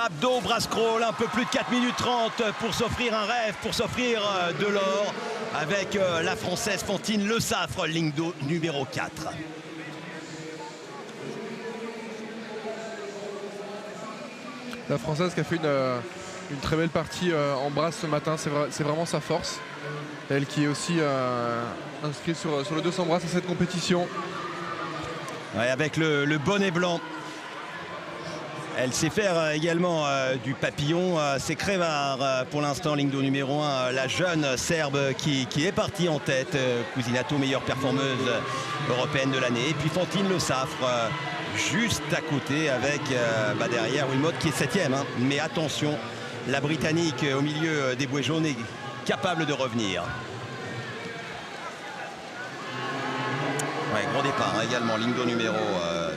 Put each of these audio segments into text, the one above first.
Abdos, bras scroll, un peu plus de 4 minutes 30 pour s'offrir un rêve, pour s'offrir de l'or avec la Française Fantine Le Saffre, ligne numéro 4. La Française qui a fait une très belle partie en brasse ce matin, c'est vraiment sa force. Elle qui est aussi inscrite sur le 200 brasses à cette compétition. Ouais, avec le bonnet blanc. Elle sait faire également du papillon. C'est Crevar pour l'instant, ligne d'eau numéro 1. La jeune Serbe qui est partie en tête. Cousineto, meilleure performeuse européenne de l'année. Et puis Fantine Le Saffre, juste à côté avec derrière Wilmot qui est 7e. Hein. Mais attention, la Britannique au milieu des bouées jaunes est capable de revenir. Ouais, gros départ hein, également, ligne d'eau numéro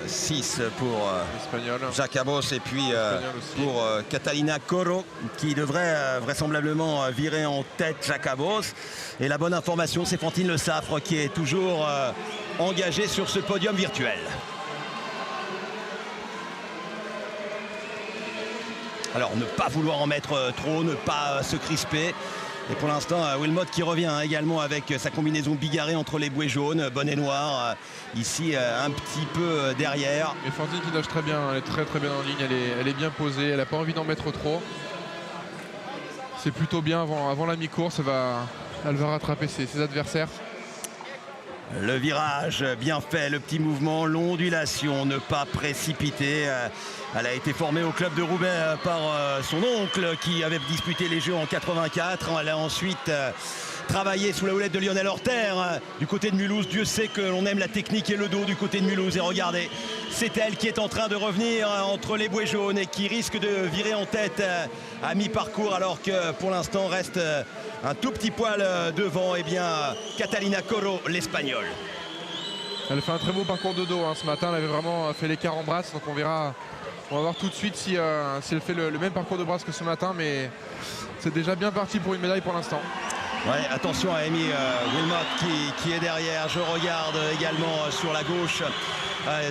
6 pour Jacobos et puis pour Catalina Coro qui devrait vraisemblablement virer en tête Jacobos. Et la bonne information, c'est Fantine Le Saffre qui est toujours engagée sur ce podium virtuel. Alors ne pas vouloir en mettre trop, ne pas se crisper. Et pour l'instant, Wilmot qui revient également avec sa combinaison bigarrée entre les bouées jaunes, bonnet noir, ici un petit peu derrière. Et Fantine qui nage très bien, elle est très bien en ligne, elle est bien posée, elle n'a pas envie d'en mettre trop. C'est plutôt bien avant la mi-course, elle va rattraper ses adversaires. Le virage bien fait, le petit mouvement, l'ondulation, ne pas précipiter. Elle a été formée au club de Roubaix par son oncle qui avait disputé les Jeux en 84. Elle a ensuite travaillé sous la houlette de Lionel Orter du côté de Mulhouse. Dieu sait que l'on aime la technique et le dos du côté de Mulhouse. Et regardez, c'est elle qui est en train de revenir entre les bouées jaunes et qui risque de virer en tête à mi-parcours alors que pour l'instant reste un tout petit poil devant Catalina Coro, l'Espagnole. Elle fait un très beau parcours de dos hein, ce matin, elle avait vraiment fait l'écart en brasse, donc on va voir tout de suite si elle fait le même parcours de brasse que ce matin, mais c'est déjà bien parti pour une médaille pour l'instant. Ouais, attention à Amy Wilmot qui est derrière. Je regarde également sur la gauche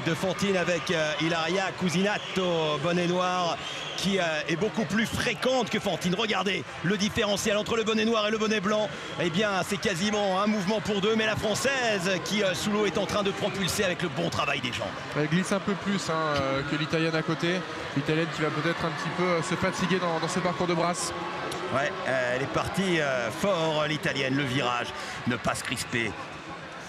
de Fantine avec Ilaria Cousineto, bonnet noir, qui est beaucoup plus fréquente que Fantine. Regardez le différentiel entre le bonnet noir et le bonnet blanc. Eh bien, c'est quasiment un mouvement pour deux, mais la Française qui, sous l'eau, est en train de propulser avec le bon travail des jambes. Elle glisse un peu plus que l'Italienne à côté. L'Italienne qui va peut-être un petit peu se fatiguer dans ses parcours de brasse. Ouais, elle est partie fort, l'Italienne. Le virage, ne pas se crisper,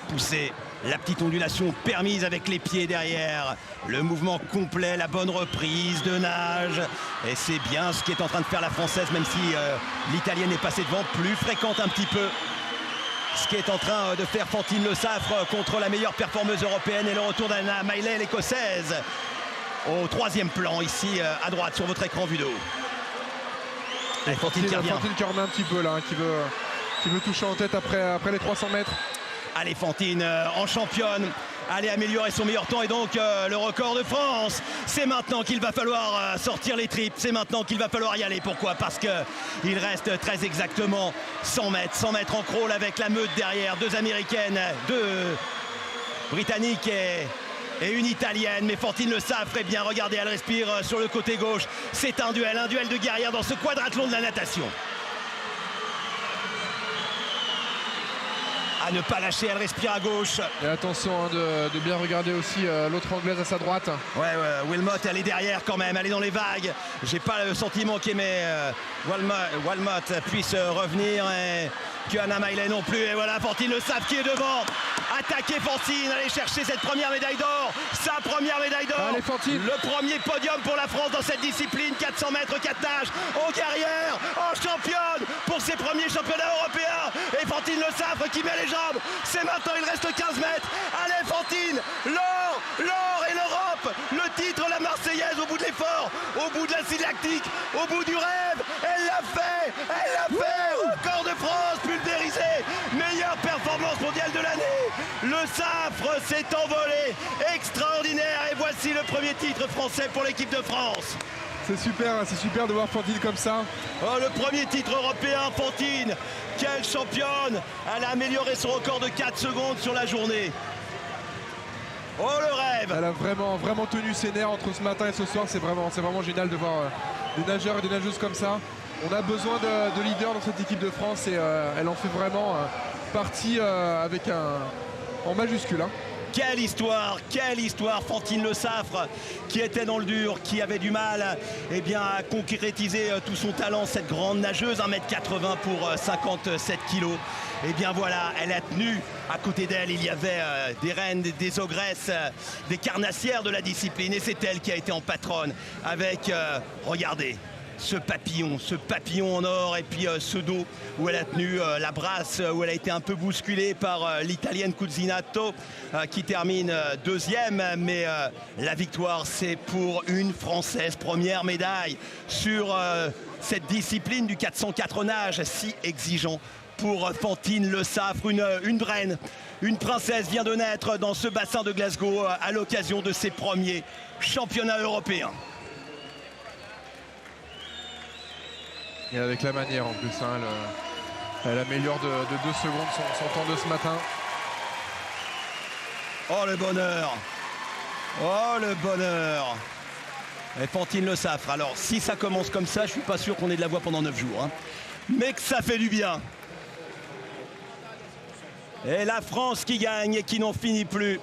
pousser. La petite ondulation permise avec les pieds derrière. Le mouvement complet, la bonne reprise de nage. Et c'est bien ce qui est en train de faire la Française, même si l'Italienne est passée devant, plus fréquente un petit peu. Ce qui est en train de faire Fantine Le Saffre contre la meilleure performeuse européenne et le retour d'Anna Maillet, l'écossaise. Au troisième plan, ici à droite, sur votre écran vue de haut. Fantine qui revient un petit peu là, hein, qui veut toucher en tête après les 300 mètres. Allez, Fantine en championne, allez améliorer son meilleur temps et donc le record de France. C'est maintenant qu'il va falloir sortir les tripes, c'est maintenant qu'il va falloir y aller. Pourquoi? Parce qu'il reste très exactement 100 mètres en crawl avec la meute derrière. Deux américaines, deux britanniques et une italienne. Mais Fantine Le Saffre, eh bien regardez, elle respire sur le côté gauche. C'est un duel de guerrière dans ce quadrathlon de la natation. À ne pas lâcher, elle respire à gauche. Et attention hein, de bien regarder aussi l'autre anglaise à sa droite. Ouais, Wilmot, elle est derrière quand même, elle est dans les vagues. J'ai pas le sentiment qu'Aimé Wilmot puisse revenir et que Anna Maillet non plus. Et voilà, Fantine Le Saffre qui est devant. Attaquer Fantine, aller chercher cette première médaille d'or. Sa première médaille d'or. Allez, Fantine. Le premier podium pour la France dans cette discipline. 400 mètres, 4 nages, en carrière, en championne pour ses premiers championnats européens. Et Fantine Le Saffre qui met les jambes. C'est maintenant, il reste 15 mètres. Allez, Fantine, l'or et l'Europe. Le titre, la Marseillaise au bout de l'effort, au bout de la scie lactique, au bout du rêve. Elle l'a fait. Record de France pulvérisé. Meilleure performance mondiale de l'année. Le Saffre s'est envolé. Extraordinaire. Et voici le premier titre français pour l'équipe de France. C'est super de voir Fantine comme ça. Oh, le premier titre européen, Fantine. Quelle championne. Elle a amélioré son record de 4 secondes sur la journée. Oh, le rêve. Elle a vraiment tenu ses nerfs entre ce matin et ce soir. C'est vraiment génial de voir des nageurs et des nageuses comme ça. On a besoin de leaders dans cette équipe de France et elle en fait vraiment partie avec en majuscule. Hein. Quelle histoire, Fantine Le Saffre qui était dans le dur, qui avait du mal à concrétiser tout son talent, cette grande nageuse, 1m80 pour 57 kilos. Et bien voilà, elle a tenu. À côté d'elle, il y avait des reines, des ogresses, des carnassières de la discipline. Et c'est elle qui a été en patronne avec, regardez, ce papillon en or et puis ce dos où elle a tenu la brasse, où elle a été un peu bousculée par l'italienne Cuzzinato qui termine deuxième, mais la victoire c'est pour une Française, première médaille sur cette discipline du 404 nage si exigeant pour Fantine Le Saffre, une reine, une princesse vient de naître dans ce bassin de Glasgow à l'occasion de ses premiers championnats européens. Et avec la manière en plus, hein, elle améliore de 2 secondes son temps de ce matin. Oh le bonheur! Oh le bonheur! Et Fantine Le Saffre, alors si ça commence comme ça, je suis pas sûr qu'on ait de la voix pendant 9 jours. Hein. Mais que ça fait du bien! Et la France qui gagne et qui n'en finit plus.